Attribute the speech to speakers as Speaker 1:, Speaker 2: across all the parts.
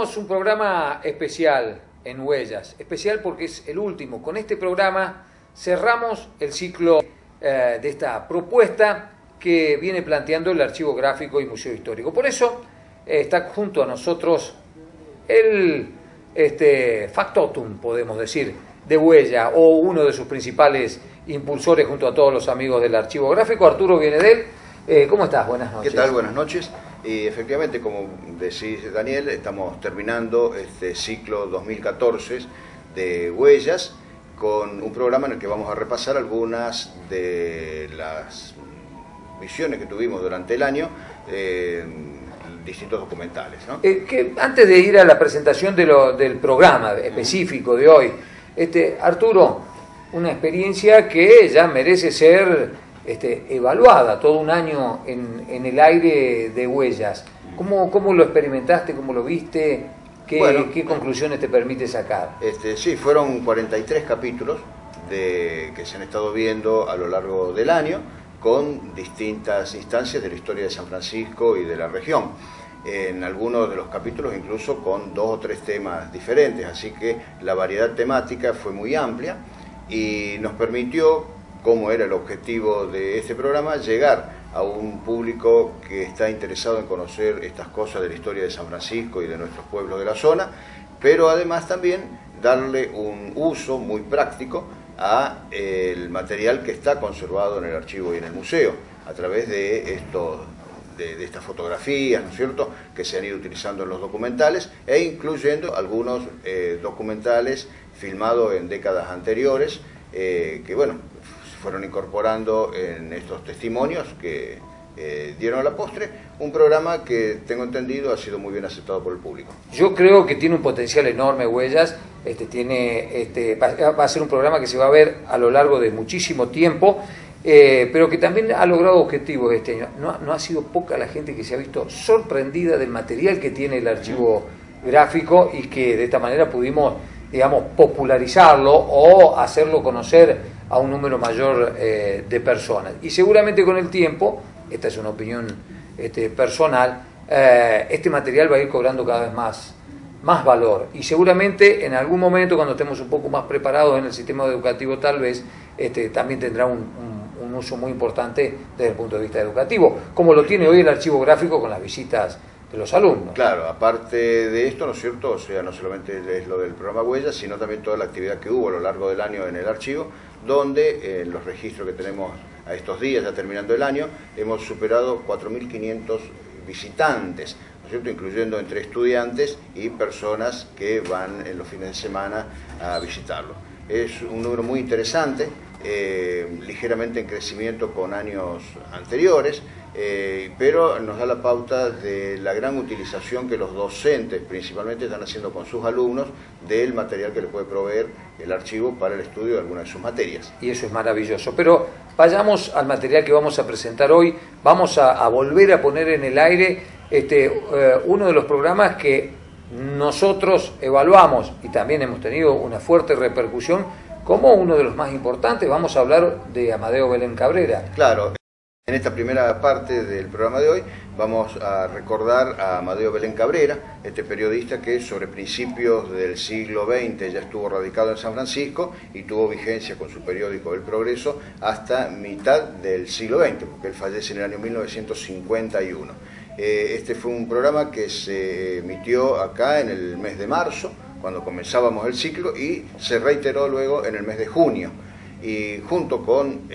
Speaker 1: tenemos un programa especial en Huellas, especial porque es el último. Con este programa cerramos el ciclo de esta propuesta que viene planteando el Archivo Gráfico y Museo Histórico. Por eso está junto a nosotros el factotum, podemos decir, de Huella, o uno de sus principales impulsores junto a todos los amigos del Archivo Gráfico, Arturo Bienedel. ¿Cómo estás? Buenas noches.
Speaker 2: ¿Qué tal? Buenas noches. Y efectivamente, como decís, Daniel, estamos terminando este ciclo 2014 de Huellas con un programa en el que vamos a repasar algunas de las visiones que tuvimos durante el año, distintos documentales, ¿no?
Speaker 1: Que antes de ir a la presentación del programa específico de hoy, Arturo, una experiencia que ya merece ser evaluada todo un año en el aire de Huellas. ¿Cómo lo experimentaste? ¿Cómo lo viste? ¿Qué conclusiones te permite sacar?
Speaker 2: Sí, fueron 43 capítulos que se han estado viendo a lo largo del año con distintas instancias de la historia de San Francisco y de la región. En algunos de los capítulos incluso con 2 o 3 temas diferentes, así que la variedad temática fue muy amplia y nos permitió, como era el objetivo de este programa, llegar a un público que está interesado en conocer estas cosas de la historia de San Francisco y de nuestros pueblos de la zona, pero además también darle un uso muy práctico a el material que está conservado en el archivo y en el museo, a través de estas fotografías, ¿no es cierto?, que se han ido utilizando en los documentales, e incluyendo algunos documentales filmados en décadas anteriores, que bueno, fueron incorporando en estos testimonios que dieron a la postre un programa que, tengo entendido, ha sido muy bien aceptado por el público.
Speaker 1: Yo creo que tiene un potencial enorme, Huellas. Va a ser un programa que se va a ver a lo largo de muchísimo tiempo, pero que también ha logrado objetivos este año. No ha sido poca la gente que se ha visto sorprendida del material que tiene el Archivo Gráfico y que de esta manera pudimos, digamos, popularizarlo o hacerlo conocer a un número mayor de personas. Y seguramente con el tiempo, esta es una opinión personal, este material va a ir cobrando cada vez más valor. Y seguramente en algún momento, cuando estemos un poco más preparados en el sistema educativo, tal vez también tendrá un uso muy importante desde el punto de vista educativo, como lo tiene hoy el Archivo Gráfico con las visitas de los alumnos.
Speaker 2: Claro, aparte de esto, ¿no es cierto? O sea, no solamente es lo del programa Huellas, sino también toda la actividad que hubo a lo largo del año en el archivo, donde los registros que tenemos a estos días, ya terminando el año, hemos superado 4.500 visitantes, ¿no es cierto?, incluyendo entre estudiantes y personas que van en los fines de semana a visitarlo. Es un número muy interesante, ligeramente en crecimiento con años anteriores, pero nos da la pauta de la gran utilización que los docentes principalmente están haciendo con sus alumnos del material que les puede proveer el archivo para el estudio de algunas de sus materias.
Speaker 1: Y eso es maravilloso. Pero vayamos al material que vamos a presentar hoy. Vamos a volver a poner en el aire uno de los programas que nosotros evaluamos y también hemos tenido una fuerte repercusión como uno de los más importantes. Vamos a hablar de Amadeo Belén Cabrera.
Speaker 2: Claro. En esta primera parte del programa de hoy vamos a recordar a Amadeo Belén Cabrera, este periodista que sobre principios del siglo XX ya estuvo radicado en San Francisco y tuvo vigencia con su periódico El Progreso hasta mitad del siglo XX, porque él fallece en el año 1951. Este fue un programa que se emitió acá en el mes de marzo, cuando comenzábamos el ciclo, y se reiteró luego en el mes de junio. Y junto con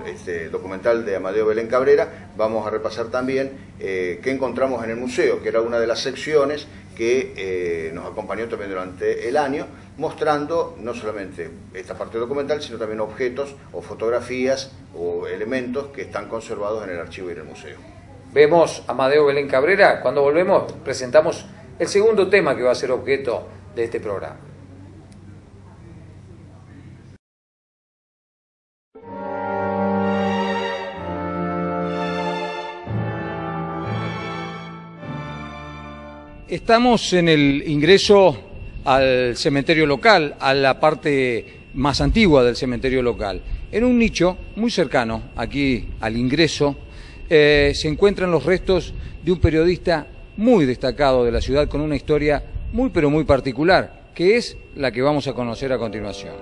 Speaker 2: este documental de Amadeo Belén Cabrera vamos a repasar también qué encontramos en el museo, que era una de las secciones que nos acompañó también durante el año, mostrando no solamente esta parte documental, sino también objetos o fotografías o elementos que están conservados en el archivo y en el museo.
Speaker 1: Vemos a Amadeo Belén Cabrera. Cuando volvemos presentamos el segundo tema que va a ser objeto de este programa. Estamos en el ingreso al cementerio local, a la parte más antigua del cementerio local. En un nicho muy cercano, aquí al ingreso, se encuentran los restos de un periodista muy destacado de la ciudad con una historia muy pero muy particular, que es la que vamos a conocer a continuación.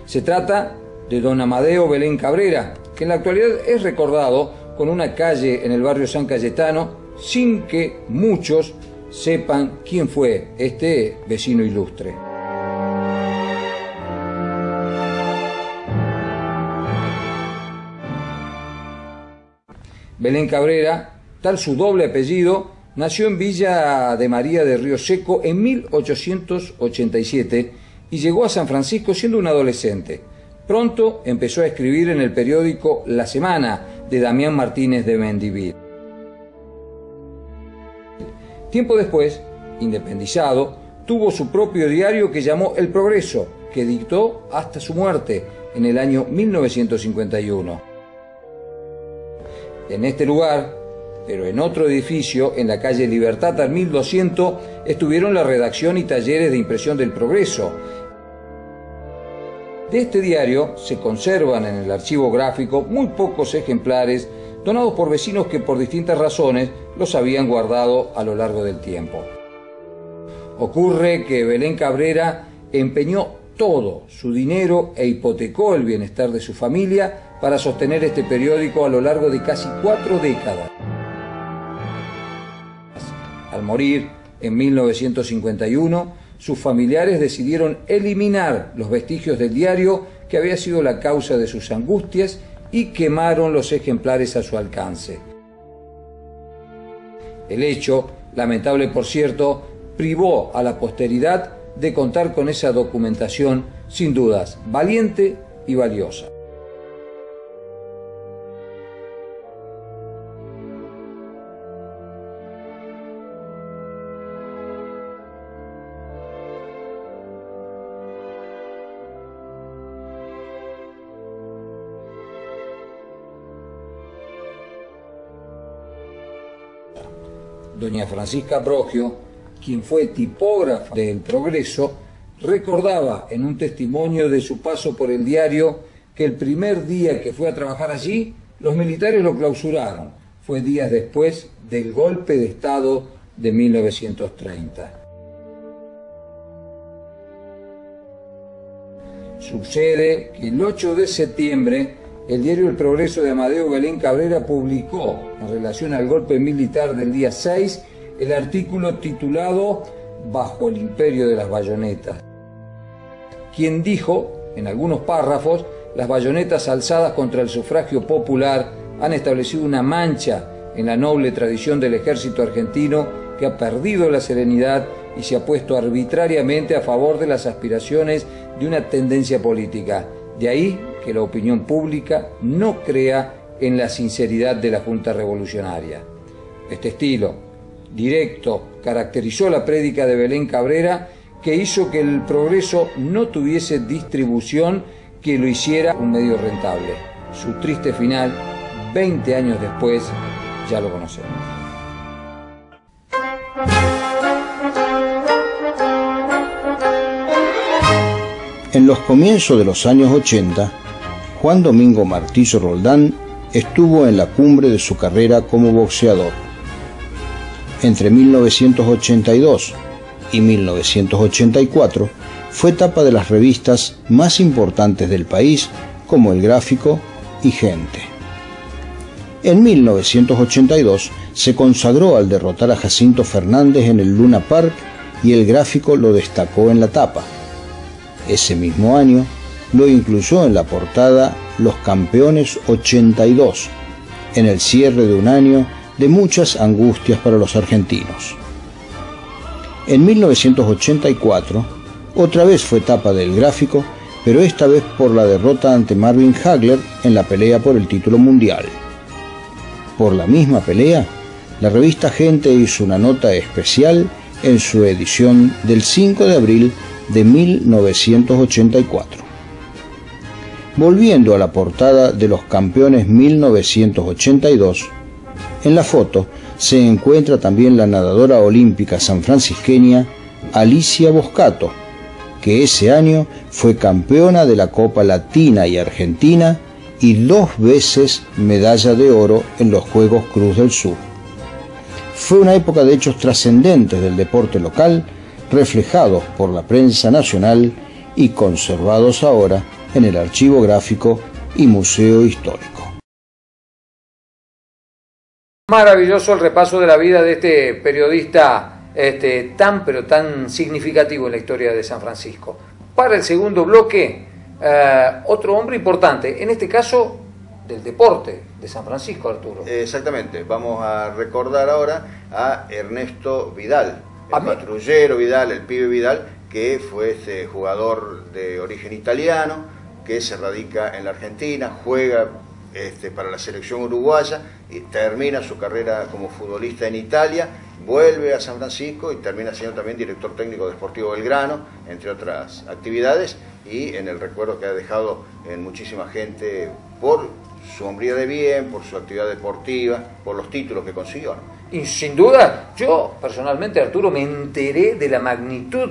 Speaker 1: Se trata de don Amadeo Belén Cabrera, que en la actualidad es recordado con una calle en el barrio San Cayetano, sin que muchos sepan quién fue este vecino ilustre. Belén Cabrera, tal su doble apellido, nació en Villa de María de Río Seco en 1887 y llegó a San Francisco siendo un adolescente. Pronto empezó a escribir en el periódico La Semana de Damián Martínez de Mendivil. Tiempo después, independizado, tuvo su propio diario que llamó El Progreso, que dictó hasta su muerte en el año 1951. En este lugar, pero en otro edificio, en la calle Libertad al 1200, estuvieron la redacción y talleres de impresión del Progreso. De este diario se conservan en el archivo gráfico muy pocos ejemplares donados por vecinos que por distintas razones los habían guardado a lo largo del tiempo. Ocurre que Belén Cabrera empeñó todo su dinero e hipotecó el bienestar de su familia para sostener este periódico a lo largo de casi 4 décadas. Al morir en 1951, sus familiares decidieron eliminar los vestigios del diario que había sido la causa de sus angustias y quemaron los ejemplares a su alcance. El hecho, lamentable por cierto, privó a la posteridad de contar con esa documentación, sin dudas, valiente y valiosa. Doña Francisca Brogio, quien fue tipógrafa del Progreso, recordaba en un testimonio de su paso por el diario que el primer día que fue a trabajar allí, los militares lo clausuraron. Fue días después del golpe de Estado de 1930. Sucede que el 8 de septiembre el diario El Progreso de Amadeo Belén Cabrera publicó, en relación al golpe militar del día 6, el artículo titulado Bajo el imperio de las bayonetas, quien dijo, en algunos párrafos, las bayonetas alzadas contra el sufragio popular han establecido una mancha en la noble tradición del ejército argentino que ha perdido la serenidad y se ha puesto arbitrariamente a favor de las aspiraciones de una tendencia política. De ahí que la opinión pública no crea en la sinceridad de la Junta Revolucionaria. Este estilo directo caracterizó la prédica de Belén Cabrera, que hizo que el Progreso no tuviese distribución que lo hiciera un medio rentable. Su triste final, 20 años después, ya lo conocemos.
Speaker 2: En los comienzos de los años 80, Juan Domingo Martillo Roldán estuvo en la cumbre de su carrera como boxeador. Entre 1982 y 1984 fue tapa de las revistas más importantes del país como El Gráfico y Gente. En 1982 se consagró al derrotar a Jacinto Fernández en el Luna Park y El Gráfico lo destacó en la tapa. Ese mismo año lo incluyó en la portada Los Campeones 82, en el cierre de un año de muchas angustias para los argentinos. En 1984, otra vez fue tapa del Gráfico, pero esta vez por la derrota ante Marvin Hagler en la pelea por el título mundial. Por la misma pelea, la revista Gente hizo una nota especial en su edición del 5 de abril de 1984. Volviendo a la portada de Los Campeones 1982, en la foto se encuentra también la nadadora olímpica sanfrancisqueña Alicia Boscato, que ese año fue campeona de la Copa Latina y Argentina y 2 veces medalla de oro en los Juegos Cruz del Sur.
Speaker 3: Fue una época de hechos trascendentes del deporte local, reflejados por la prensa nacional y conservados ahora en el Archivo Gráfico y Museo Histórico.
Speaker 1: Maravilloso el repaso de la vida de este periodista tan significativo en la historia de San Francisco. Para el segundo bloque, otro hombre importante, en este caso del deporte de San Francisco, Arturo.
Speaker 2: Exactamente, vamos a recordar ahora a Ernesto Vidal, el patrullero Vidal, el pibe Vidal, que fue este jugador de origen italiano, que se radica en la Argentina, juega para la selección uruguaya y termina su carrera como futbolista en Italia, vuelve a San Francisco y termina siendo también director técnico de Sportivo Belgrano, entre otras actividades, y en el recuerdo que ha dejado en muchísima gente por su hombría de bien, por su actividad deportiva, por los títulos que consiguió, ¿no?
Speaker 1: Y sin duda, yo personalmente, Arturo, me enteré de la magnitud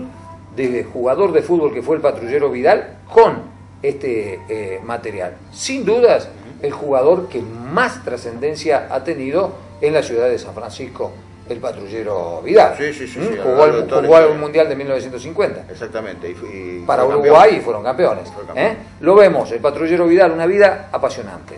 Speaker 1: de jugador de fútbol que fue el patrullero Vidal con este material. Sin dudas, el jugador que más trascendencia ha tenido en la ciudad de San Francisco, el patrullero Vidal.
Speaker 2: Sí.
Speaker 1: Jugó al Mundial de 1950.
Speaker 2: Exactamente. Y
Speaker 1: para Uruguay y fueron campeones. Lo vemos, el patrullero Vidal, una vida apasionante.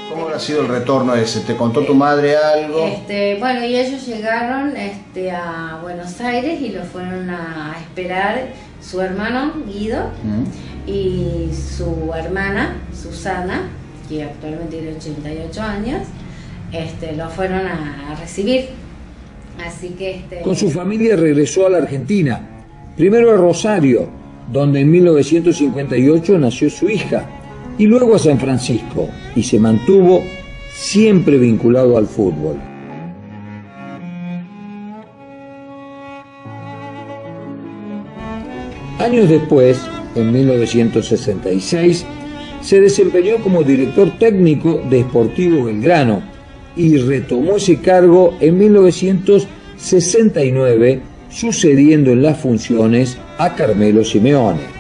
Speaker 3: ¿Cómo ha sido el retorno ese? ¿Te contó tu madre algo?
Speaker 4: Bueno, y ellos llegaron a Buenos Aires y lo fueron a esperar su hermano Guido y su hermana Susana, que actualmente tiene 88 años, lo fueron a recibir. Así que
Speaker 1: con su familia regresó a la Argentina, primero a Rosario, donde en 1958 nació su hija, y luego a San Francisco, y se mantuvo siempre vinculado al fútbol. Años después, en 1966, se desempeñó como director técnico de Sportivo Belgrano y retomó ese cargo en 1969, sucediendo en las funciones a Carmelo Simeone.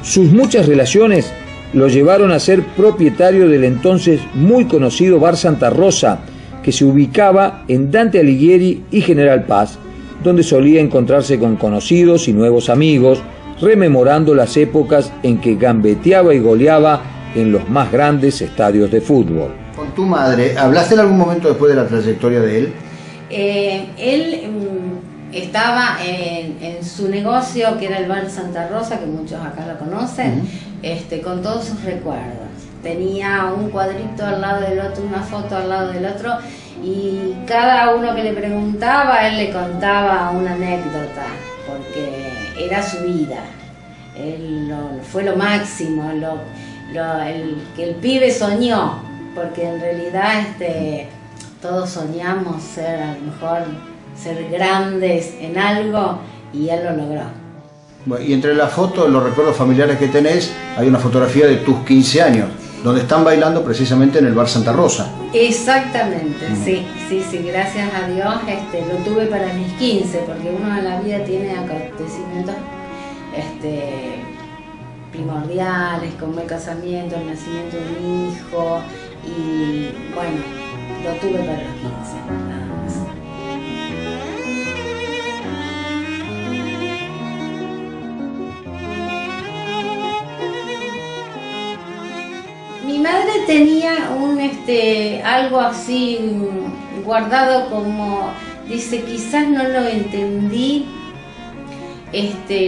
Speaker 1: Sus muchas relaciones lo llevaron a ser propietario del entonces muy conocido Bar Santa Rosa, que se ubicaba en Dante Alighieri y General Paz, donde solía encontrarse con conocidos y nuevos amigos, rememorando las épocas en que gambeteaba y goleaba en los más grandes estadios de fútbol.
Speaker 3: Con tu madre, ¿hablaste en algún momento después de la trayectoria de él?
Speaker 4: Él estaba en su negocio, que era el Bar Santa Rosa, que muchos acá lo conocen, con todos sus recuerdos. Tenía un cuadrito al lado del otro, una foto al lado del otro, y cada uno que le preguntaba, él le contaba una anécdota, porque era su vida. Fue lo máximo, que el pibe soñó, porque en realidad todos soñamos ser, a lo mejor, ser grandes en algo, y él lo logró.
Speaker 3: Bueno, y entre las fotos, los recuerdos familiares que tenés, hay una fotografía de tus 15 años, donde están bailando precisamente en el Bar Santa Rosa.
Speaker 4: Exactamente, sí, gracias a Dios lo tuve para mis 15, porque uno en la vida tiene acontecimientos primordiales, como el casamiento, el nacimiento de un hijo, y bueno, lo tuve para los 15, nada más. Mi madre tenía algo así guardado, como dice, quizás no lo entendí,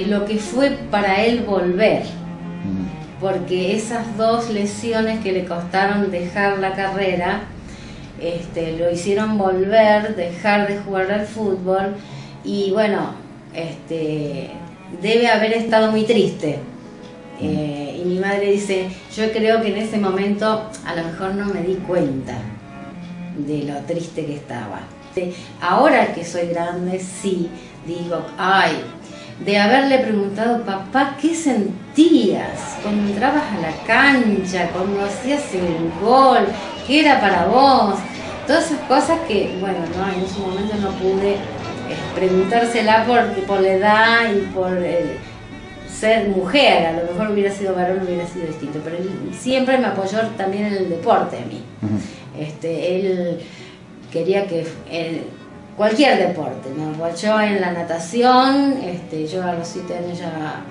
Speaker 4: lo que fue para él volver, porque esas dos lesiones que le costaron dejar la carrera, lo hicieron volver, dejar de jugar al fútbol, y bueno, debe haber estado muy triste. Y mi madre dice, yo creo que en ese momento a lo mejor no me di cuenta de lo triste que estaba. Ahora que soy grande, sí, digo, ay, de haberle preguntado, papá, ¿qué sentías cuando entrabas a la cancha, cuando hacías el gol? ¿Qué era para vos? Todas esas cosas que, bueno, no, en ese momento no pude preguntársela por la edad y por ser mujer. A lo mejor hubiera sido varón, hubiera sido distinto, pero él siempre me apoyó también en el deporte a mí. Él quería que cualquier deporte, me apoyó en la natación. Yo a los 7 años ya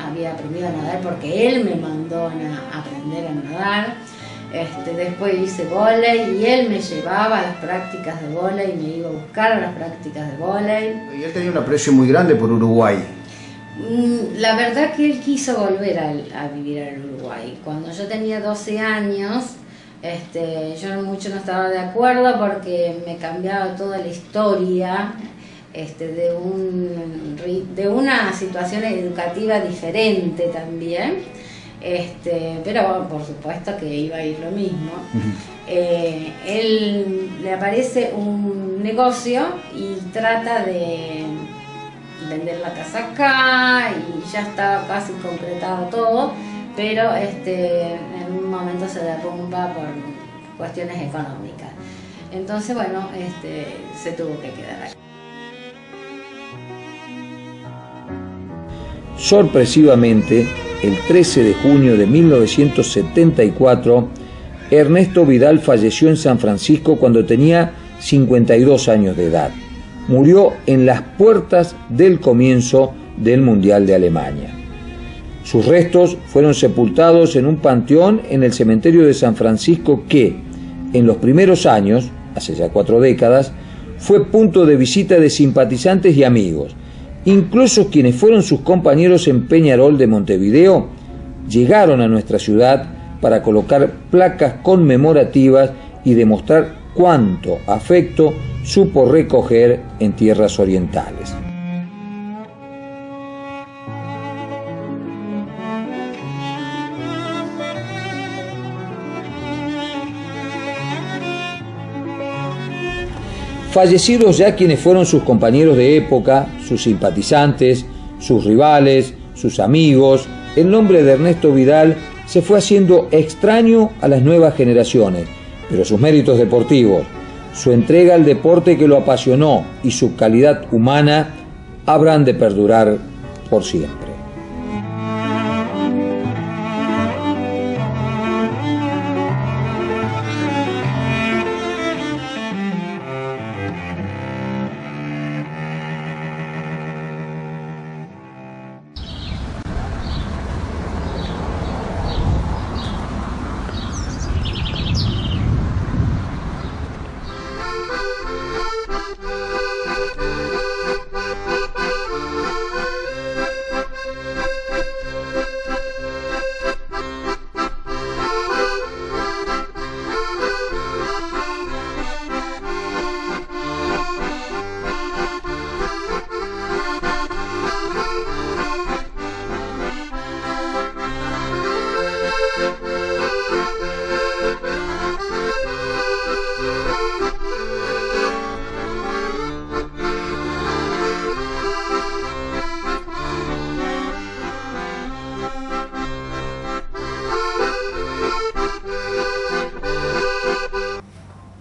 Speaker 4: había aprendido a nadar porque él me mandó a aprender a nadar. Después hice vóley y él me llevaba a las prácticas de vóley y me iba a buscar a las prácticas de vóley.
Speaker 3: Y él tenía un aprecio muy grande por Uruguay.
Speaker 4: La verdad que él quiso volver a vivir en Uruguay. Cuando yo tenía 12 años, yo mucho no estaba de acuerdo porque me cambiaba toda la historia de una situación educativa diferente también. Pero por supuesto que iba a ir lo mismo. Él le aparece un negocio y trata de vender la casa acá y ya estaba casi concretado todo, pero en un momento se derrumba por cuestiones económicas. Entonces, bueno, se tuvo que quedar ahí.
Speaker 1: Sorpresivamente, el 13 de junio de 1974, Ernesto Vidal falleció en San Francisco cuando tenía 52 años de edad. Murió en las puertas del comienzo del Mundial de Alemania. Sus restos fueron sepultados en un panteón en el cementerio de San Francisco que, en los primeros años, hace ya 4 décadas, fue punto de visita de simpatizantes y amigos. Incluso quienes fueron sus compañeros en Peñarol de Montevideo llegaron a nuestra ciudad para colocar placas conmemorativas y demostrar cuánto afecto supo recoger en tierras orientales. Fallecidos ya quienes fueron sus compañeros de época, sus simpatizantes, sus rivales, sus amigos, el nombre de Ernesto Vidal se fue haciendo extraño a las nuevas generaciones, pero sus méritos deportivos, su entrega al deporte que lo apasionó y su calidad humana habrán de perdurar por siempre.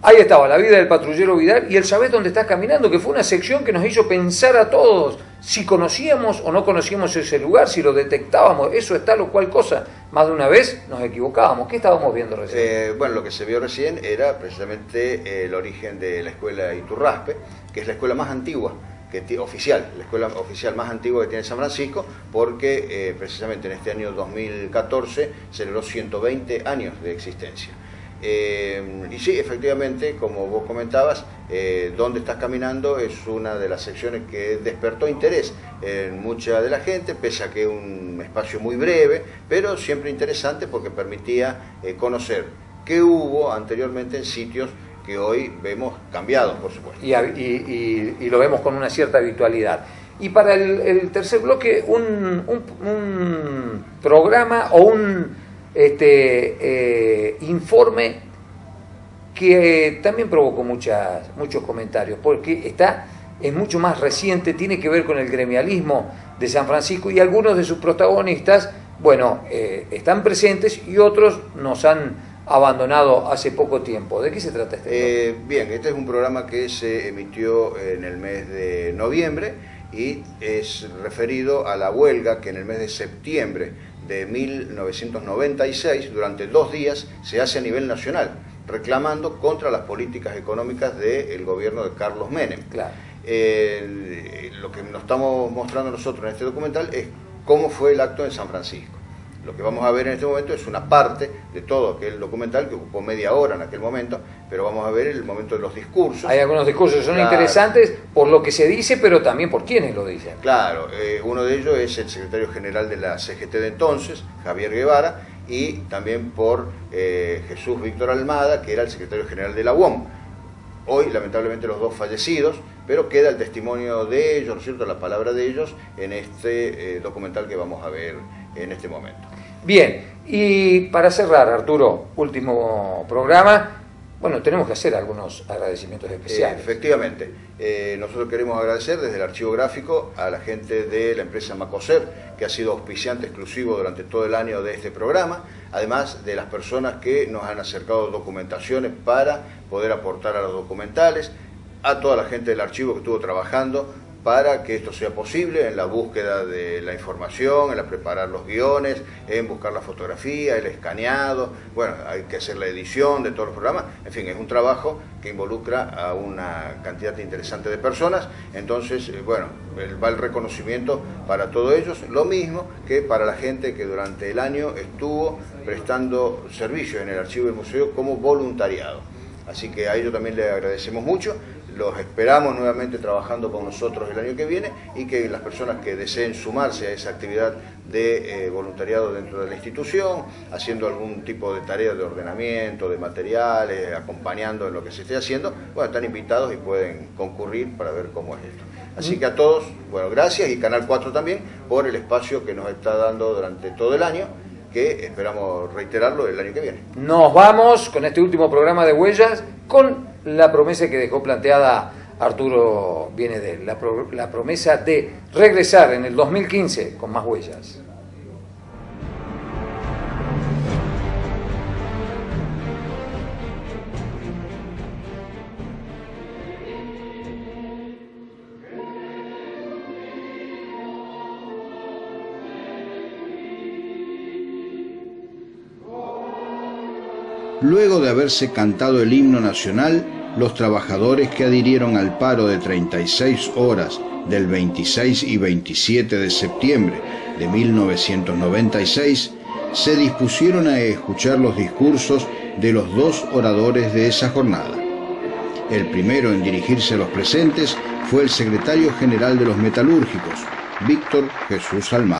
Speaker 1: Ahí estaba, la vida del patrullero Vidal y el ¿sabés dónde estás caminando? Que fue una sección que nos hizo pensar a todos si conocíamos o no conocíamos ese lugar, si lo detectábamos, eso es tal o cual cosa. Más de una vez nos equivocábamos. ¿Qué estábamos viendo recién?
Speaker 2: Bueno, lo que se vio recién era precisamente el origen de la escuela Iturraspe, que es la escuela más antigua, oficial, la escuela oficial más antigua que tiene San Francisco, porque precisamente en este año 2014 celebró 120 años de existencia. Y sí, efectivamente, como vos comentabas, Dónde estás caminando es una de las secciones que despertó interés en mucha de la gente, pese a que es un espacio muy breve, pero siempre interesante porque permitía conocer qué hubo anteriormente en sitios que hoy vemos cambiados, por supuesto.
Speaker 1: Y lo vemos con una cierta habitualidad. Y para el tercer bloque, un programa o un informe que también provocó muchos comentarios, porque es mucho más reciente, tiene que ver con el gremialismo de San Francisco, y algunos de sus protagonistas, bueno, están presentes y otros nos han abandonado hace poco tiempo. ¿De qué se trata este programa?
Speaker 2: Bien, este es un programa que se emitió en el mes de noviembre y es referido a la huelga que en el mes de septiembre de 1996, durante 2 días, se hace a nivel nacional, reclamando contra las políticas económicas del gobierno de Carlos Menem.
Speaker 1: Claro.
Speaker 2: Lo que nos estamos mostrando nosotros en este documental es cómo fue el acto en San Francisco. Lo que vamos a ver en este momento es una parte de todo aquel documental que ocupó media hora en aquel momento, pero vamos a ver el momento de los discursos.
Speaker 1: Hay algunos discursos que son
Speaker 2: claro,
Speaker 1: interesantes por lo que se dice, pero también por quienes lo dicen.
Speaker 2: Claro, uno de ellos es el secretario general de la CGT de entonces, Javier Guevara, y también por Jesús Víctor Almada, que era el secretario general de la UOM. Hoy, lamentablemente, los dos fallecidos, pero queda el testimonio de ellos, ¿no es cierto?, la palabra de ellos en este documental que vamos a ver en este momento.
Speaker 1: Bien, y para cerrar, Arturo, último programa, bueno, tenemos que hacer algunos agradecimientos especiales.
Speaker 2: Efectivamente, nosotros queremos agradecer desde el Archivo Gráfico a la gente de la empresa Macoser, que ha sido auspiciante exclusivo durante todo el año de este programa, además de las personas que nos han acercado documentaciones para poder aportar a los documentales, a toda la gente del archivo que estuvo trabajando para que esto sea posible, en la búsqueda de la información, en la preparar los guiones, en buscar la fotografía, el escaneado, bueno, hay que hacer la edición de todos los programas, en fin, es un trabajo que involucra a una cantidad interesante de personas, entonces, bueno, va el reconocimiento para todos ellos, lo mismo que para la gente que durante el año estuvo prestando servicios en el archivo del museo como voluntariado. Así que a ellos también les agradecemos mucho, los esperamos nuevamente trabajando con nosotros el año que viene y que las personas que deseen sumarse a esa actividad de voluntariado dentro de la institución, haciendo algún tipo de tarea de ordenamiento, de materiales, acompañando en lo que se esté haciendo, bueno, están invitados y pueden concurrir para ver cómo es esto. Así que a todos, bueno, gracias, y Canal 4 también por el espacio que nos está dando durante todo el año, que esperamos reiterarlo el año que viene.
Speaker 1: Nos vamos con este último programa de Huellas con la promesa que dejó planteada Arturo Bienedel, la promesa de regresar en el 2015 con más huellas.
Speaker 3: Luego de haberse cantado el himno nacional, los trabajadores que adhirieron al paro de 36 horas del 26 y 27 de septiembre de 1996 se dispusieron a escuchar los discursos de los 2 oradores de esa jornada. El primero en dirigirse a los presentes fue el secretario general de los metalúrgicos, Víctor Jesús Almada.